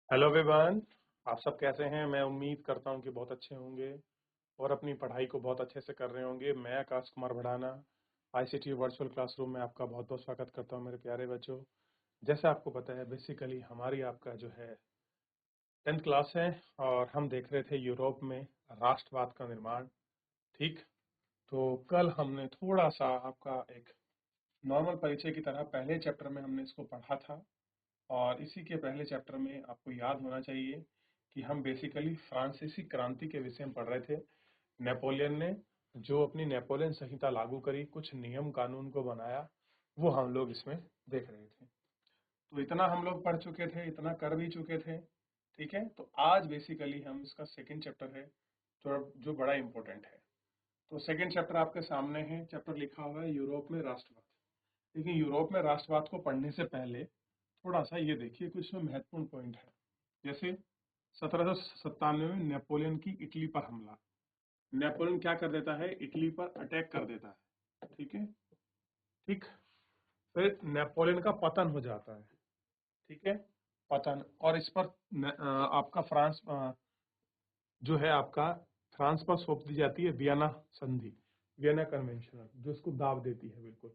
Hello everyone. आप सब कैसे हैं? मैं उम्मीद करता हूं कि बहुत अच्छे होंगे और अपनी पढ़ाई को बहुत अच्छे से कर रहे होंगे। मैं Akash Kumar Bhadana ICT virtual classroom में आपका बहुत बहुत स्वागत करता हूं मेरे प्यारे बच्चों। जैसे आपको पता है बेसिकली हमारी आपका जो है 10th क्लास है और हम देख रहे थे यूरोप में राष्ट्रवाद का निर्माण। ठीक, तो कल हमने थोड़ा सा आपका एक नॉर्मल परिचय की तरह पहले चैप्टर में हमने इसको पढ़ा था और इसी के पहले चैप्टर में आपको याद होना चाहिए कि हम बेसिकली फ्रांसीसी क्रांति के विषय में पढ़ रहे थे। नेपोलियन ने जो अपनी नेपोलियन संहिता लागू करी, कुछ नियम कानून को बनाया, वो हम लोग इसमें देख रहे थे। तो इतना हम लोग पढ़ चुके थे, इतना कर भी चुके थे। ठीक है, तो आज बेसिकली हम इसका सेकंड चैप्टर है जो बड़ा इंपॉर्टेंट है। तो सेकंड चैप्टर आपके सामने है। चैप्टर लिखा हुआ है यूरोप में राष्ट्रवाद। लेकिन यूरोप में राष्ट्रवाद को पढ़ने से पहले थोड़ा सा ये देखिए, कुछ इसमें महत्वपूर्ण पॉइंट है। जैसे 1797 में नेपोलियन की इटली पर हमला। नेपोलियन क्या कर देता है? इटली पर अटैक कर देता है। ठीक है, ठीक। फिर नेपोलियन का पतन हो जाता है। ठीक है, पतन। और इस पर आपका फ्रांस जो है आपका फ्रांस पर सौंप दी जाती है वियना संधि, वियना कन्वेंशन, जो इसको दाव देती है बिल्कुल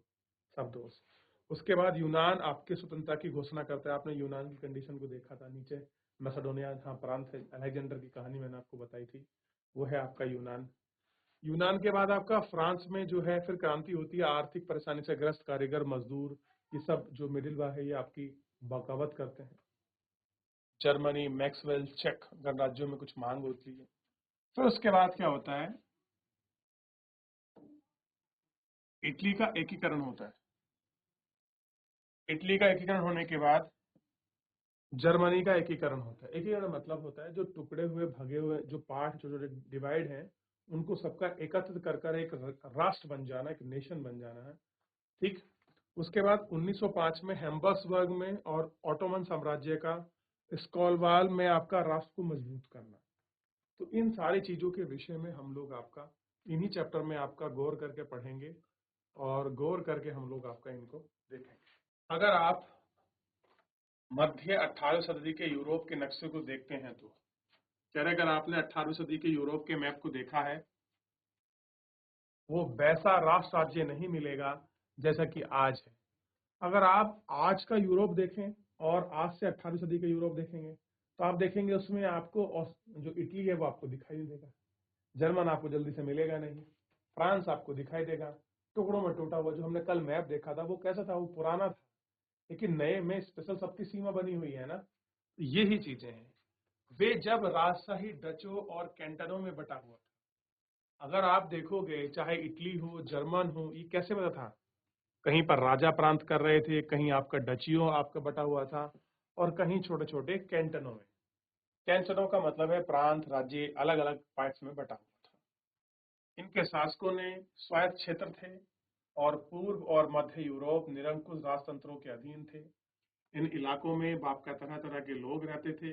शब्दों से। उसके बाद यूनान आपके स्वतंत्रता की घोषणा करता है। आपने यूनान की कंडीशन को देखा था नीचे, मैसेडोनिया जहाँ प्रांत है, अलेक्जेंडर की कहानी मैंने आपको बताई थी, वो है आपका यूनान। यूनान के बाद आपका फ्रांस में जो है फिर क्रांति होती है। आर्थिक परेशानी से ग्रस्त कारीगर मजदूर, ये सब जो मिडिल वर्ग है ये आपकी बगावत करते हैं। जर्मनी, मैक्सवेल, चेक गणराज्यों में कुछ मांग होती है। फिर उसके बाद क्या होता है? इटली का एकीकरण होता है। इटली का एकीकरण होने के बाद जर्मनी का एकीकरण होता है। एकीकरण मतलब होता है जो टुकड़े हुए भगे हुए जो पार्ट जो जो डिवाइड हैं, उनको सबका एकत्रित कर कर एक राष्ट्र बन जाना, एक नेशन बन जाना है। ठीक। उसके बाद 1905 में हैम्बर्सबर्ग में और ऑटोमन साम्राज्य का स्कॉलवाल में आपका राष्ट्र को मजबूत करना। तो इन सारी चीजों के विषय में हम लोग आपका इन्हीं चैप्टर में आपका गौर करके पढ़ेंगे और गौर करके हम लोग आपका इनको देखेंगे। अगर आप मध्य 18वीं सदी के यूरोप के नक्शे को देखते हैं तो कह रहे, अगर आपने 18वीं सदी के यूरोप के मैप को देखा है, वो वैसा राष्ट्र राज्य नहीं मिलेगा जैसा कि आज है। अगर आप आज का यूरोप देखें और आज से 18वीं सदी का यूरोप देखेंगे तो आप देखेंगे उसमें आपको जो इटली है वो आपको दिखाई नहीं देगा, जर्मन आपको जल्दी से मिलेगा नहीं, फ्रांस आपको दिखाई देगा टुकड़ों में टूटा हुआ। जो हमने कल मैप देखा था वो कैसा था? वो पुराना था, लेकिन नए में स्पेशल सबकी सीमा बनी हुई है ना। यही चीजें हैं। वे जब राजशाही डचों और कैंटनों में बटा हुआ था। अगर आप देखोगे चाहे इटली हो, जर्मन हो, ये कैसे बता था? कहीं पर राजा प्रांत कर रहे थे, कहीं आपका डचियों आपका बटा हुआ था, और कहीं छोटे छोटे कैंटनों में। कैंटनों का मतलब है प्रांत, राज्य अलग अलग पार्ट्स में बटा हुआ था। इनके शासकों ने स्वायत्त क्षेत्र थे और पूर्व और मध्य यूरोप निरंकुश राजतंत्रों के अधीन थे। इन इलाकों में बाप का तरह तरह के लोग रहते थे।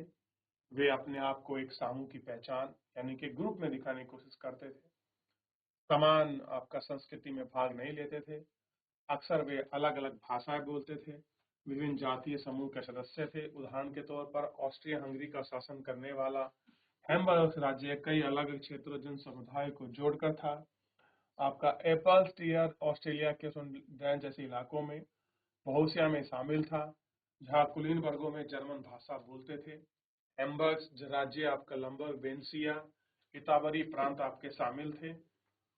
वे अपने आप को एक समूह की पहचान यानी कि ग्रुप में दिखाने की कोशिश करते थे। समान आपका संस्कृति में भाग नहीं लेते थे। अक्सर वे अलग अलग भाषाएं बोलते थे। विभिन्न जातीय समूह के सदस्य थे। उदाहरण के तौर पर ऑस्ट्रिया हंगरी का शासन करने वाला हैम्बर्ग राज्य कई अलग क्षेत्रों जन समुदाय को जोड़कर था। आपका एपल टीयर ऑस्ट्रेलिया के सुंडलैंड जैसे इलाकों में बहुशिया में शामिल था, जहाँ कुलीन वर्गों में जर्मन भाषा बोलते थे। हैम्बर्ग राज्य आपका लंबर्ग, बेंसिया, इतावरी प्रांत आपके शामिल थे।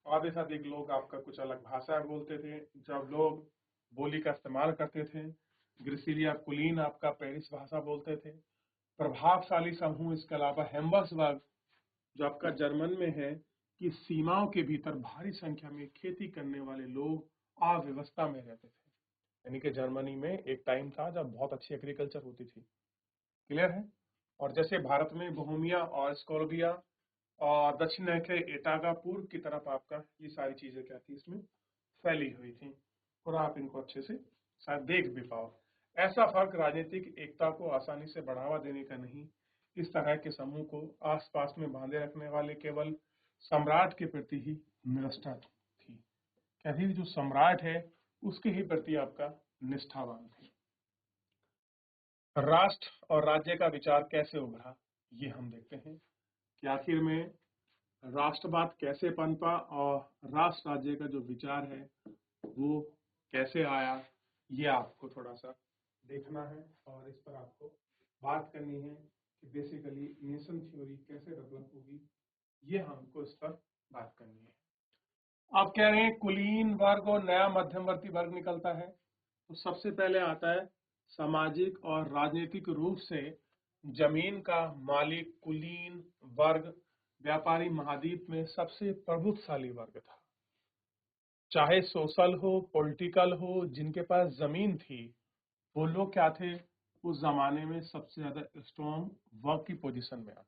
आधे से अधिक लोग आपका कुछ अलग भाषा बोलते थे। जब लोग बोली का इस्तेमाल करते थे, ग्रिसिलिया कुलीन आपका पेरिस भाषा बोलते थे। प्रभावशाली समूह इसके अलावा हैम्बर्सबर्ग जो आपका जर्मन में है कि सीमाओं के भीतर भारी संख्या में खेती करने वाले लोग अव्यवस्था में रहते थे। यानी कि जर्मनी में एक टाइम था जब बहुत अच्छी एग्रीकल्चर होती थी। क्लियर है? और जैसे भारत में बोहेमिया और स्कोल्विया और दक्षिण के एटागा पूर्व की तरफ आपका ये सारी चीजें क्या थी इसमें फैली हुई थी, और आप इनको अच्छे से शायद देख भी पाओ। ऐसा फर्क राजनीतिक एकता को आसानी से बढ़ावा देने का नहीं, इस तरह के समूह को आसपास में बांधे रखने वाले केवल सम्राट के प्रति ही निष्ठा थी। क्या थी? जो सम्राट है उसके ही प्रति आपका निष्ठावान थे। राष्ट्र और राज्य का विचार कैसे उभरा, ये हम देखते हैं कि आखिर में राष्ट्रवाद कैसे पनपा और राष्ट्र राज्य का जो विचार है वो कैसे आया, ये आपको थोड़ा सा देखना है और इस पर आपको बात करनी है कि बेसिकली नेशन थ्योरी कैसे डेवलप होगी, ये हमको इस पर बात करनी है। आप कह रहे हैं कुलीन वर्ग और नया मध्यमवर्ती वर्ग निकलता है, तो सबसे पहले आता है सामाजिक और राजनीतिक रूप से जमीन का मालिक कुलीन वर्ग व्यापारी महाद्वीप में सबसे प्रभुत्वशाली वर्ग था। चाहे सोशल हो, पॉलिटिकल हो, जिनके पास जमीन थी वो लोग क्या थे, उस जमाने में सबसे ज्यादा स्ट्रॉन्ग वर्ग की पोजीशन में आते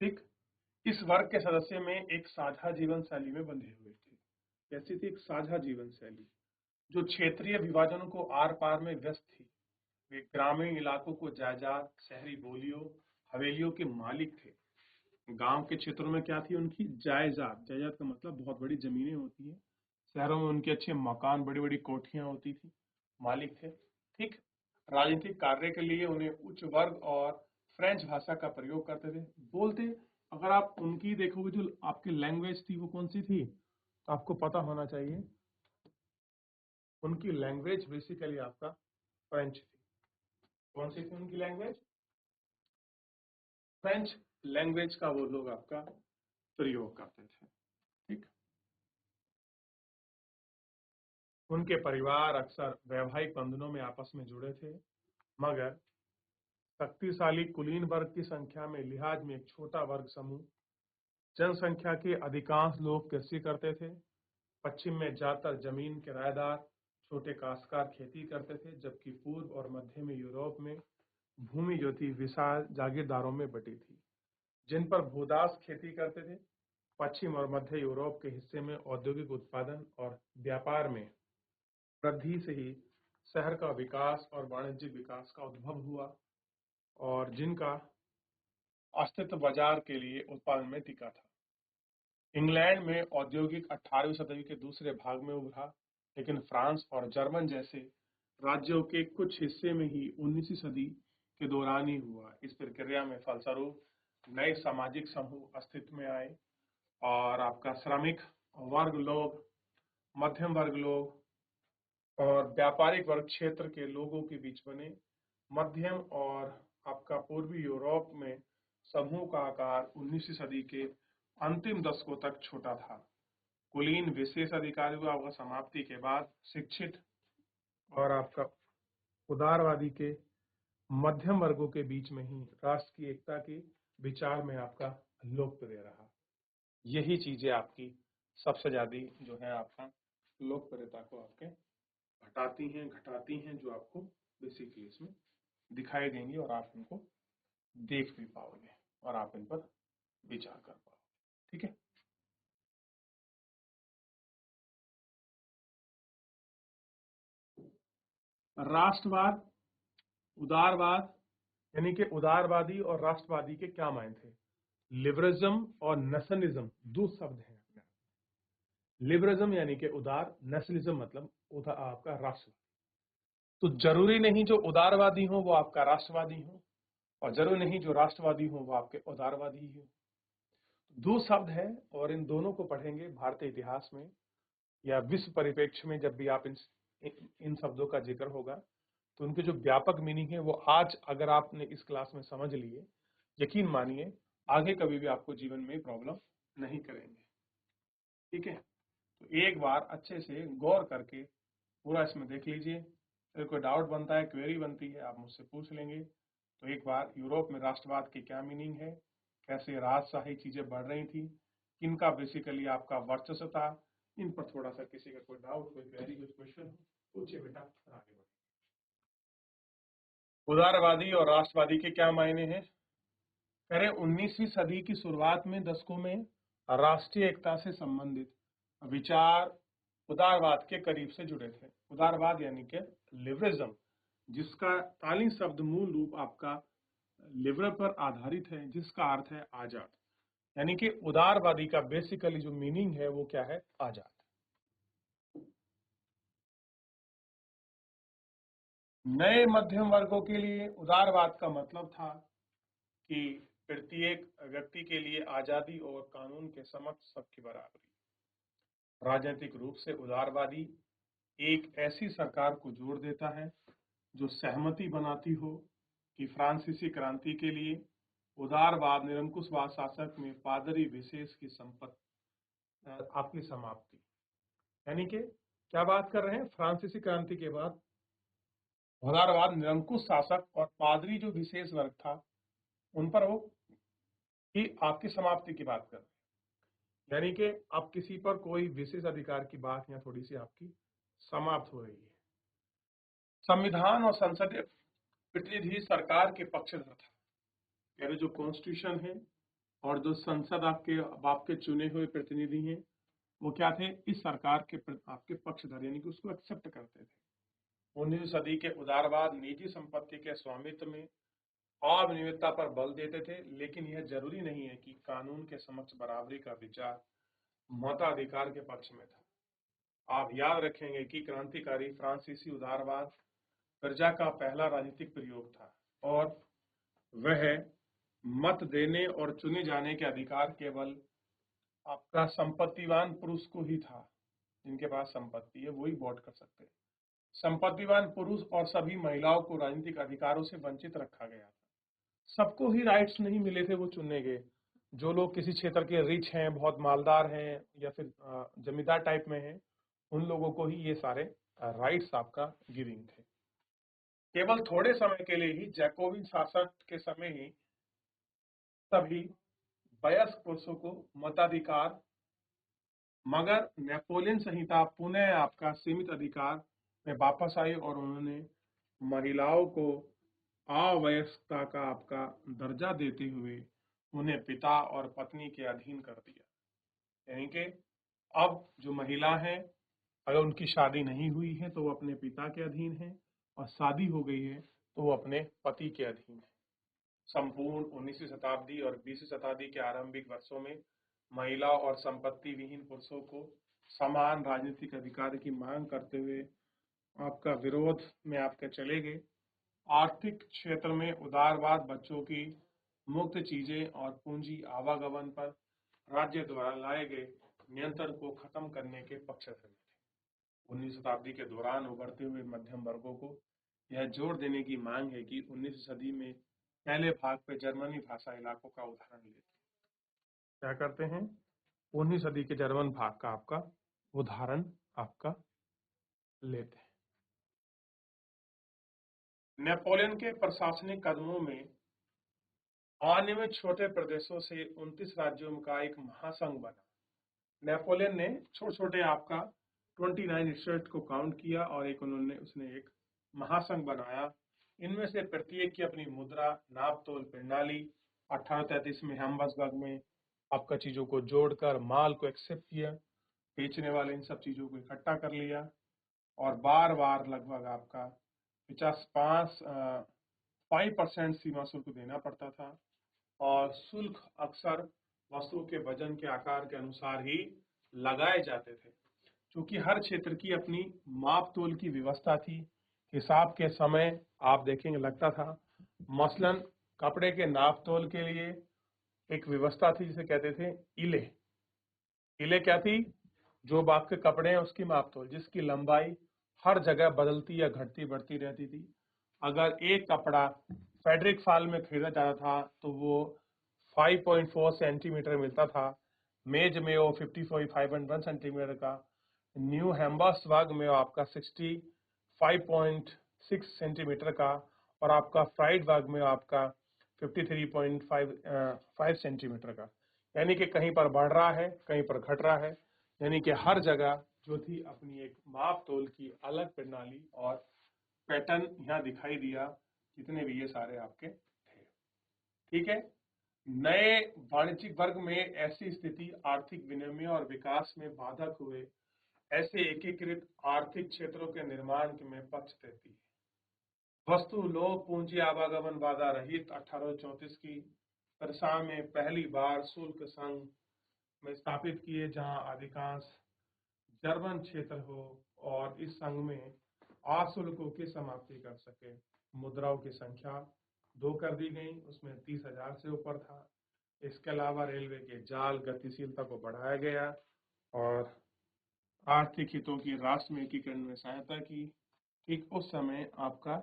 थे। ठीक, इस वर्ग के सदस्य में एक साझा जीवन शैली में बंधे हुए थे। कैसी थी? एक साझा जीवन शैली जो क्षेत्रीय विभाजनों को आर पार में व्यस्त थी। वे ग्रामीण इलाकों को जायदाद, शहरी बोलियों, हवेलियों के मालिक थे। गांव के क्षेत्रों में क्या थी उनकी? जायदाद। जायदाद का मतलब बहुत बड़ी जमीनें होती है। शहरों में उनके अच्छे मकान, बड़ी बड़ी कोठियां होती थी, मालिक थे। ठीक, राजनीतिक कार्य के लिए उन्हें उच्च वर्ग और फ्रेंच भाषा का प्रयोग करते थे, बोलते। अगर आप उनकी देखोगे जो आपकी लैंग्वेज थी वो कौन सी थी, तो आपको पता होना चाहिए उनकी लैंग्वेज बेसिकली आपका फ्रेंच थी। कौन सी थी उनकी लैंग्वेज? फ्रेंच लैंग्वेज का वो लोग आपका प्रयोग करते थे। ठीक, उनके परिवार अक्सर वैवाहिक बंधनों में आपस में जुड़े थे, मगर शक्तिशाली कुलीन वर्ग की संख्या में लिहाज में एक छोटा वर्ग समूह, जनसंख्या के अधिकांश लोग कृषि करते थे। पश्चिम में ज्यादातर जमीन किराएदार छोटे काश्तकार खेती करते थे, जबकि पूर्व और मध्य में यूरोप में भूमि जो थी विशाल जागीरदारों में बटी थी, जिन पर भूदास खेती करते थे। पश्चिम और मध्य यूरोप के हिस्से में औद्योगिक उत्पादन और व्यापार में वृद्धि से ही शहर का विकास और वाणिज्यिक विकास का उद्भव हुआ, और जिनका अस्तित्व बाजार के लिए उत्पादन में टिका था। इंग्लैंड में औद्योगिक 18वीं सदी के दूसरे भाग में उभरा, लेकिन फ्रांस और जर्मन जैसे राज्यों के कुछ हिस्से में ही 19वीं सदी के दौरान ही हुआ। इस प्रक्रिया में फलस्वरूप नए सामाजिक समूह अस्तित्व में आए और आपका श्रमिक वर्ग लोग, मध्यम वर्ग लोग और व्यापारिक वर्ग क्षेत्र के लोगों के बीच बने। मध्यम और आपका पूर्वी यूरोप में समूह का आकार 19वीं सदी के अंतिम दशकों तक छोटा था। कुलीन विशेष अधिकारियों की समाप्ति के बाद शिक्षित और आपका उदारवादी के मध्यम वर्गों के बीच में ही राष्ट्र की एकता के विचार में आपका लोकप्रिय रहा। यही चीजें आपकी सबसे ज्यादा जो है आपका लोकप्रियता को आपके घटाती हैं, जो आपको बेसिकली इसमें दिखाई देंगी और आप इनको देख भी पाओगे और आप इन पर विचार कर पाओगे। ठीक है, राष्ट्रवाद, उदारवाद, यानी कि उदारवादी और राष्ट्रवादी के क्या मायने थे? लिबरलिज्म और नेशनलिज्म दो शब्द हैं। लिबरलिज्म यानी कि उदार, नेशनलिज्म मतलब आपका राष्ट्रवाद। तो जरूरी नहीं जो उदारवादी हो वो आपका राष्ट्रवादी हो, और जरूरी नहीं जो राष्ट्रवादी हो वो आपके उदारवादी हो। दो शब्द हैं और इन दोनों को पढ़ेंगे भारतीय इतिहास में या विश्व परिप्रेक्ष्य में। जब भी आप इन शब्दों का जिक्र होगा तो उनके जो व्यापक मीनिंग है वो आज अगर आपने इस क्लास में समझ लिए, यकीन मानिए आगे कभी भी आपको जीवन में प्रॉब्लम नहीं करेंगे। ठीक है, तो एक बार अच्छे से गौर करके पूरा इसमें देख लीजिए। अगर कोई डाउट बनता है, क्वेरी बनती है, आप मुझसे पूछ लेंगे। तो एक बार यूरोप में राष्ट्रवाद की क्या मीनिंग है, कैसे राजशाही चीजें बढ़ रही थी, किनका बेसिकली आपका वर्चस्व था, इन पर थोड़ा सा किसी का कोई डाउट, कोई क्वेरी, कोई क्वेश्चन हो, पूछिए बेटा, आगे बढ़े। उदारवादी और राष्ट्रवादी के क्या मायने हैं? कह रहे 19वीं सदी की शुरुआत में दशकों में राष्ट्रीय एकता से संबंधित विचार उदारवाद के करीब से जुड़े थे। उदारवाद यानी कि लिबरलिज्म, जिसका ताली शब्द मूल रूप आपका लिबरल पर आधारित है, जिसका अर्थ है आजाद। यानी कि उदारवादी का बेसिकली जो मीनिंग है वो क्या है? आजाद। नए मध्यम वर्गों के लिए उदारवाद का मतलब था कि प्रत्येक व्यक्ति के लिए आजादी और कानून के समक्ष सबकी बराबरी। राजनीतिक रूप से उदारवादी एक ऐसी सरकार को जोड़ देता है जो सहमति बनाती हो कि फ्रांसीसी क्रांति के लिए उदारवाद निरंकुशवाद शासक में पादरी विशेष की संपत्ति आपकी समाप्ति। यानी कि क्या बात कर रहे हैं, फ्रांसीसी क्रांति के बाद उदारवाद निरंकुश शासक और पादरी जो विशेष वर्ग था उन पर वो ही आपकी समाप्ति की बात कर रहे हैं। यानी कि अब किसी पर कोई विशेष अधिकार की बात यहाँ थोड़ी सी आपकी समाप्त हो रही है। संविधान और संसदीय प्रतिनिधि सरकार के पक्षधर था। यानी जो कॉन्स्टिट्यूशन है और जो संसद आपके चुने हुए प्रतिनिधि हैं वो क्या थे, इस सरकार के आपके पक्षधर, यानी कि उसको एक्सेप्ट करते थे। 19वीं सदी के उदारवाद निजी संपत्ति के स्वामित्व में अनियमितता पर बल देते थे, लेकिन यह जरूरी नहीं है कि कानून के समक्ष बराबरी का विचार मताधिकार के पक्ष में था। आप याद रखेंगे कि क्रांतिकारी फ्रांसीसी उदारवाद प्रजा का पहला राजनीतिक प्रयोग था और वह मत देने और चुने जाने के अधिकार केवल आपका संपत्तिवान पुरुष को ही था। जिनके पास संपत्ति है वही वोट कर सकते हैं। संपत्तिवान पुरुष और सभी महिलाओं को राजनीतिक अधिकारों से वंचित रखा गया था। सबको ही राइट्स नहीं मिले थे वो चुनने के। जो लोग किसी क्षेत्र के रिच हैं, बहुत मालदार हैं या फिर जमींदार टाइप में हैं, उन लोगों को ही ये सारे राइट्स आपका गिविंग थे। केवल थोड़े समय के लिए ही जैकोबिन शासक के समय ही सभी वयस्क पुरुषों को मताधिकार, मगर नेपोलियन संहिता पुनः आपका सीमित अधिकार में वापस आई और उन्होंने महिलाओं को अवयस्कता का आपका दर्जा देते हुए उन्हें पिता और पत्नी के अधीन कर दिया। यानी कि अब जो महिला है, अगर उनकी शादी नहीं हुई है तो वो अपने पिता के अधीन है, और शादी हो गई है तो वो अपने पति के अधीन है। संपूर्ण 19वीं शताब्दी और 20वीं शताब्दी के आरंभिक वर्षों में महिला और संपत्ति विहीन पुरुषों को समान राजनीतिक अधिकार की मांग करते हुए आपका विरोध में आपके चले गए। आर्थिक क्षेत्र में उदारवाद बच्चों की मुक्त चीजें और पूंजी आवागमन पर राज्य द्वारा लाए गए नियंत्रण को खत्म करने के पक्षधर थे। 19वीं शताब्दी के दौरान उभरते हुए मध्यम वर्गों को यह जोर देने की मांग है कि 19वीं सदी में पहले भाग पे जर्मनी भाषा इलाकों का उदाहरण लेते हैं। क्या करते हैं, 19वीं सदी के जर्मन भाग का आपका उदाहरण आपका लेते हैं। नेपोलियन के प्रशासनिक कदमों में अनियमित छोटे प्रदेशों से 29 राज्यों का एक महासंघ बना। नेपोलियन ने छोटे छोटे आपका 29 स्टेट को काउंट किया और उसने एक महासंघ बनाया। इनमें से प्रत्येक की अपनी मुद्रा, नाप तोल प्रणाली। 1833 में हैम्बर्सबर्ग में आपका चीजों को जोड़कर माल को एक्सेप्ट किया, बेचने वाले इन सब चीजों को इकट्ठा कर लिया और बार बार लगभग आपका 5% सीमा शुल्क देना पड़ता था, और शुल्क अक्सर वस्तुओं के वजन के आकार के अनुसार ही लगाए जाते थे, क्योंकि हर क्षेत्र की अपनी माप तोल की व्यवस्था थी। हिसाब के समय आप देखेंगे लगता था। मसलन कपड़े के नाप तोल के लिए एक व्यवस्था थी जिसे कहते थे इले। इले क्या थी, जो बाग के कपड़े हैं उसकी माप तोल, जिसकी लंबाई हर जगह बदलती या घटती बढ़ती रहती थी। अगर एक कपड़ा फैब्रिक फाल में खरीदा जाता था तो वो 5.4 सेंटीमीटर मिलता था। मेज में वो 55.1 सेंटीमीटर का, न्यू हैम्बर्सबर्ग में आपका 65.6 सेंटीमीटर का, और आपका फ्राइडबर्ग में आपका 53.5 सेंटीमीटर का। यानी कि कहीं पर बढ़ रहा है, कहीं पर घट रहा है। यानी कि हर जगह जो थी अपनी एक माप तोल की अलग प्रणाली और पैटर्न यहाँ दिखाई दिया, जितने भी ये सारे आपके थे। ठीक है। नए वाणिज्यिक वर्ग में ऐसी स्थिति आर्थिक विनिमय और विकास में बाधक हुए ऐसे एकीकृत आर्थिक क्षेत्रों के निर्माण में पक्ष देती है। वस्तु लोक पूंजी आवागमन बाधा रहित 1834 की वर्षा में पहली बार शुल्क संघ में स्थापित किए, जहां अधिकांश जर्मन क्षेत्र हो, और इस संघ में अशुल्कों की समाप्ति कर सके। मुद्राओं की संख्या 2 कर दी गई, उसमें 30,000 से ऊपर था। इसके अलावा रेलवे के जाल गतिशीलता को बढ़ाया गया और आर्थिक हितों की राष्ट्र में एकीकरण में सहायता की। ठीक उस समय आपका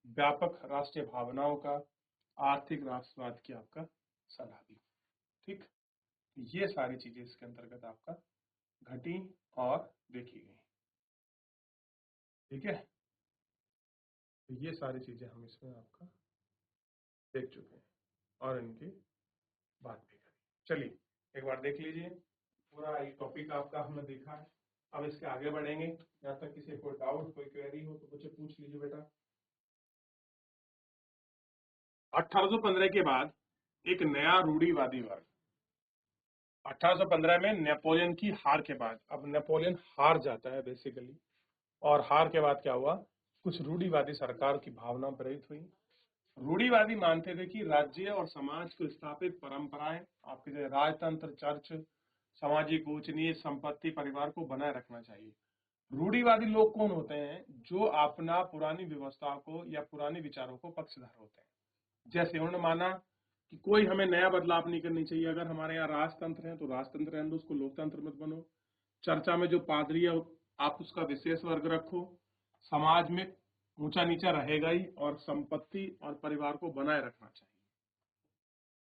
व्यापक राष्ट्रीय भावनाओं का, आर्थिक राष्ट्रवाद की आपका सलाह दी। ठीक, ये सारी चीजें इसके अंतर्गत आपका घटी और देखी गई। ठीक है, तो ये सारी चीजें हम इसमें आपका देख चुके हैं और इनकी बात भी करी। चलिए एक बार देख लीजिए, पूरा एक टॉपिक आपका हमने देखा है। अब इसके आगे बढ़ेंगे, जहाँ तक किसी को डाउट, कोई क्वेरी हो तो मुझे पूछ लीजिए बेटा। 1815 के बाद एक नया रूढ़िवादी वर्ग, 1815 में नेपोलियन की हार के बाद, अब नेपोलियन हार जाता है बेसिकली, और हार के बाद क्या हुआ, कुछ रूढ़िवादी सरकार की भावना प्रेरित हुई। रूढ़िवादी मानते थे कि राज्य और समाज को स्थापित परंपराएं, आपके जैसे राजतंत्र, चर्च, सामाजिक ऊंच नीच, संपत्ति, परिवार को बनाए रखना चाहिए। रूढ़िवादी लोग कौन होते हैं, जो अपना पुरानी व्यवस्था को या पुराने विचारों को पक्षधर होते हैं। जैसे उन्होंने माना कि कोई हमें नया बदलाव नहीं करनी चाहिए। अगर हमारे यहाँ राजतंत्र है तो राजतंत्र रहने दो, उसको लोकतंत्र मत बनो। चर्चा में जो पादरी है आप उसका विशेष वर्ग रखो। समाज में ऊंचा नीचा रहेगा ही, और संपत्ति और परिवार को बनाए रखना चाहिए।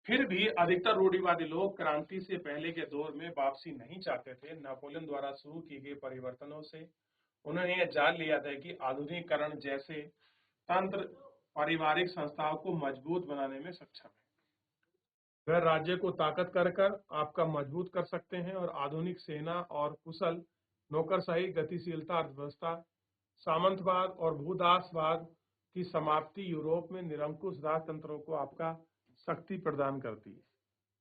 फिर भी अधिकतर रूढ़िवादी लोग क्रांति से पहले के दौर में वापसी नहीं चाहते थे। नेपोलियन द्वारा शुरू किए गए परिवर्तनों से उन्होंने यह जान लिया था कि आधुनिकीकरण जैसे तंत्र पारिवारिक संस्थाओं को मजबूत बनाने में सक्षम है। वह राज्य को ताकत कर आपका मजबूत कर सकते हैं, और आधुनिक सेना और कुशल नौकरशाही, गतिशीलता, अर्थव्यवस्था, सामंतवाद और भूदासवाद की समाप्ति यूरोप में निरंकुश राजतंत्रों को आपका शक्ति प्रदान करती है।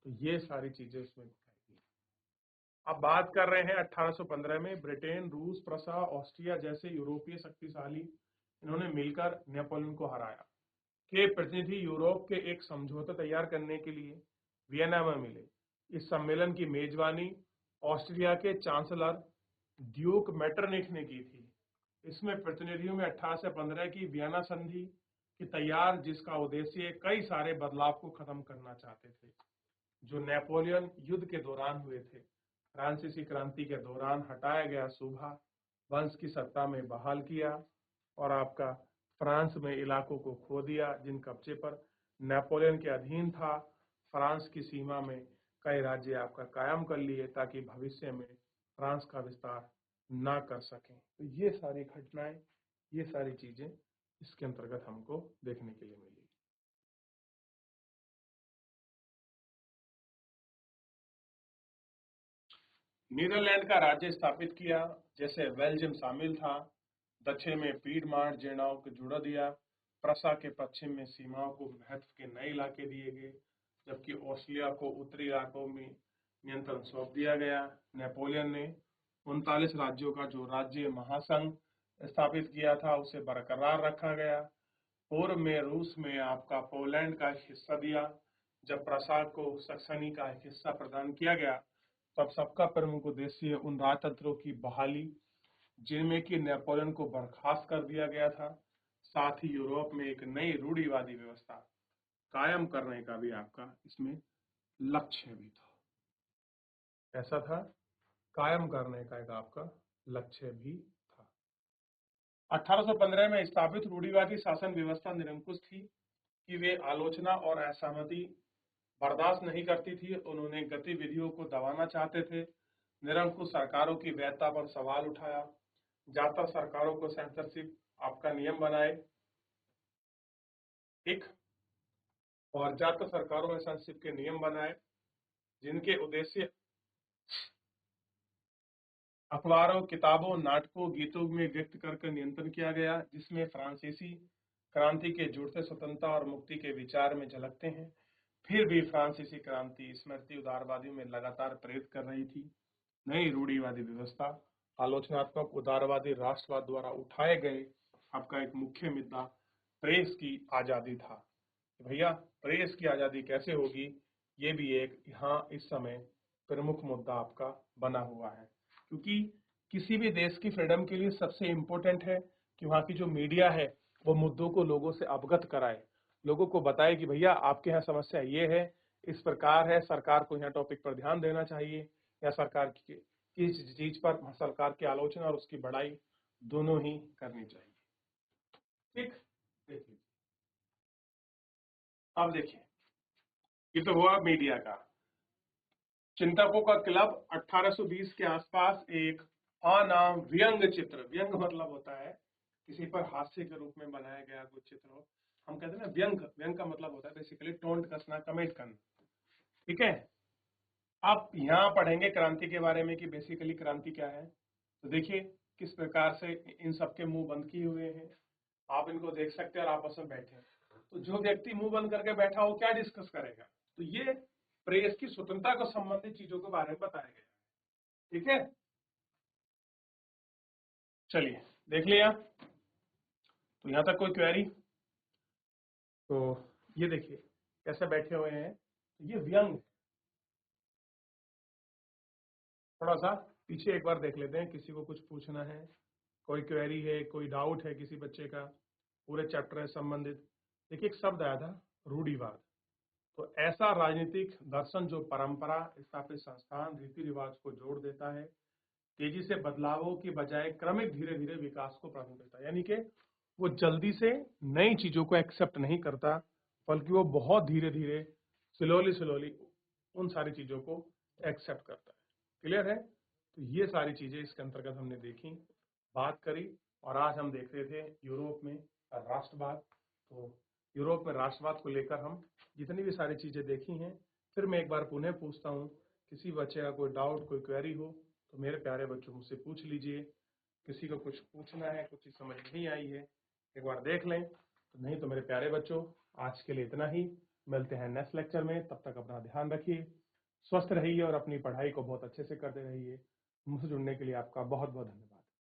तो ये सारी चीजें उसमें दिखाई गई। अब बात कर रहे हैं 1815 में ब्रिटेन, रूस, प्रसा, ऑस्ट्रिया जैसे यूरोपीय शक्तिशाली, इन्होंने मिलकर नेपोलियन को हराया। के प्रतिनिधि यूरोप के एक समझौता तैयार करने के लिए वियना में मिले। इस सम्मेलन की मेजबानी ऑस्ट्रिया के चांसलर ड्यूक मेटरनिख ने की थी। इसमें प्रतिनिधियों में 1815 की वियना संधि की तैयार, जिसका उद्देश्य कई सारे बदलाव को खत्म करना चाहते थे जो नेपोलियन युद्ध के दौरान हुए थे। फ्रांसीसी क्रांति के दौरान हटाया गया सूबा वंश की सत्ता में बहाल किया, और आपका फ्रांस में इलाकों को खो दिया जिन कब्जे पर नेपोलियन के अधीन था। फ्रांस की सीमा में कई राज्य आपका कायम कर लिए ताकि भविष्य में फ्रांस का विस्तार ना कर सकें। तो ये सारी घटनाएं, ये सारी चीजें इसके अंतर्गत हमको देखने के लिए मिली। नीदरलैंड का राज्य स्थापित किया, जैसे बेल्जियम शामिल था। दक्षिण में पीडमांट जेनाओं को जुड़ा दिया। प्रसा के पश्चिम में सीमाओं को महत्व के नए इलाके दिए गए, जबकि ऑस्ट्रिया को उत्तरी इलाकों में नियंत्रण सौंप दिया गया। नेपोलियन ने 39 राज्यों का जो राज्य महासंघ स्थापित किया था उसे बरकरार रखा गया। पूर्व में रूस में आपका पोलैंड का एक हिस्सा दिया। जब प्रसा को सक्सनी का एक हिस्सा प्रदान किया गया, तब सबका प्रमुख उद्देश्य उन राजतंत्रों की बहाली जिनमें कि नेपोलियन को बर्खास्त कर दिया गया था, साथ ही यूरोप में एक नई रूढ़िवादी व्यवस्था कायम करने का भी आपका इसमें लक्ष्य भी था। ऐसा था, कायम करने का एक आपका लक्ष्य भी था। 1815 में स्थापित रूढ़िवादी शासन व्यवस्था निरंकुश थी कि वे आलोचना और असहमति बर्दाश्त नहीं करती थी। उन्होंने गतिविधियों को दबाना चाहते थे, निरंकुश सरकारों की वैधता पर सवाल उठाया, ज्यादातर सरकारों को सेंसरशिप आपका नियम बनाए, ठीक, और ज्यादातर सरकारों में सेंसरशिप के नियम बनाए जिनके उद्देश्य अखबारों, किताबों, नाटकों, गीतों में व्यक्त करके नियंत्रण किया गया, जिसमें फ्रांसीसी क्रांति के जुड़ते स्वतंत्रता और मुक्ति के विचार में झलकते हैं। फिर भी फ्रांसीसी क्रांति स्मृति उदारवादियों में लगातार प्रेरित कर रही थी। नई रूढ़िवादी व्यवस्था, आलोचनात्मक उदारवादी राष्ट्रवाद द्वारा उठाए गए आपका एक मुख्य मुद्दा प्रेस की आजादी था। भैया प्रेस की आजादी कैसे होगी, ये भी एक यहाँ इस समय प्रमुख मुद्दा आपका बना हुआ है, क्योंकि किसी भी देश की फ्रीडम के लिए सबसे इम्पोर्टेंट है कि वहाँ की जो मीडिया है वो मुद्दों को लोगों से अवगत कराए, लोगों को बताए कि भैया आपके यहाँ समस्या ये है, इस प्रकार है, सरकार को यहाँ टॉपिक पर ध्यान देना चाहिए, या सरकार की किस चीज पर सरकार की आलोचना और उसकी बड़ाई दोनों ही करनी चाहिए। ठीक, देखिए, अब देखिए, ये तो हुआ मीडिया का। चिंतकों का क्लब 1820 के आसपास एक अनाम व्यंग चित्र, व्यंग मतलब होता है किसी पर हास्य के रूप में बनाया गया कुछ चित्र हो, हम कहते हैं ना व्यंग, व्यंग का मतलब होता है बेसिकली टोंट कसना, कमेंट करना। ठीक है, आप यहाँ पढ़ेंगे क्रांति के बारे में कि बेसिकली क्रांति क्या है। तो देखिए किस प्रकार से इन सबके मुंह बंद किए हुए हैं, आप इनको देख सकते हैं और आपस में बैठे हैं। तो जो व्यक्ति मुंह बंद करके बैठा हो क्या डिस्कस करेगा, तो ये प्रेस की स्वतंत्रता को संबंधित चीजों के बारे में बताया गया। ठीक है, चलिए देख लिया, तो यहाँ तक कोई क्वेरी? तो ये देखिए कैसे बैठे हुए हैं, ये व्यंग। थोड़ा सा पीछे एक बार देख लेते हैं, किसी को कुछ पूछना है, कोई क्वेरी है, कोई डाउट है किसी बच्चे का, पूरे चैप्टर से संबंधित। देखिए एक शब्द आया था रूढ़िवाद। तो ऐसा राजनीतिक दर्शन जो परंपरा, स्थापित संस्थान, रीति रिवाज को जोड़ देता है, तेजी से बदलावों की बजाय क्रमिक धीरे धीरे विकास को प्राथमिकता देता है। यानी कि वो जल्दी से नई चीजों को एक्सेप्ट नहीं करता, बल्कि वो बहुत धीरे धीरे, स्लोली स्लोली उन सारी चीजों को एक्सेप्ट करता है। क्लियर है? तो ये सारी चीजें इसके अंतर्गत हमने देखी, बात करी, और आज हम देख रहे थे यूरोप में राष्ट्रवाद। तो यूरोप में राष्ट्रवाद को लेकर हम जितनी भी सारी चीजें देखी हैं, फिर मैं एक बार पुनः पूछता हूँ, किसी बच्चे का कोई डाउट, कोई क्वेरी हो तो मेरे प्यारे बच्चों मुझसे पूछ लीजिए। किसी को कुछ पूछना है, कुछ चीज समझ नहीं आई है, एक बार देख लें। तो नहीं तो मेरे प्यारे बच्चों, आज के लिए इतना ही, मिलते हैं नेक्स्ट लेक्चर में। तब तक अपना ध्यान रखिए, स्वस्थ रहिए और अपनी पढ़ाई को बहुत अच्छे से करते रहिए। मुझसे जुड़ने के लिए आपका बहुत बहुत धन्यवाद।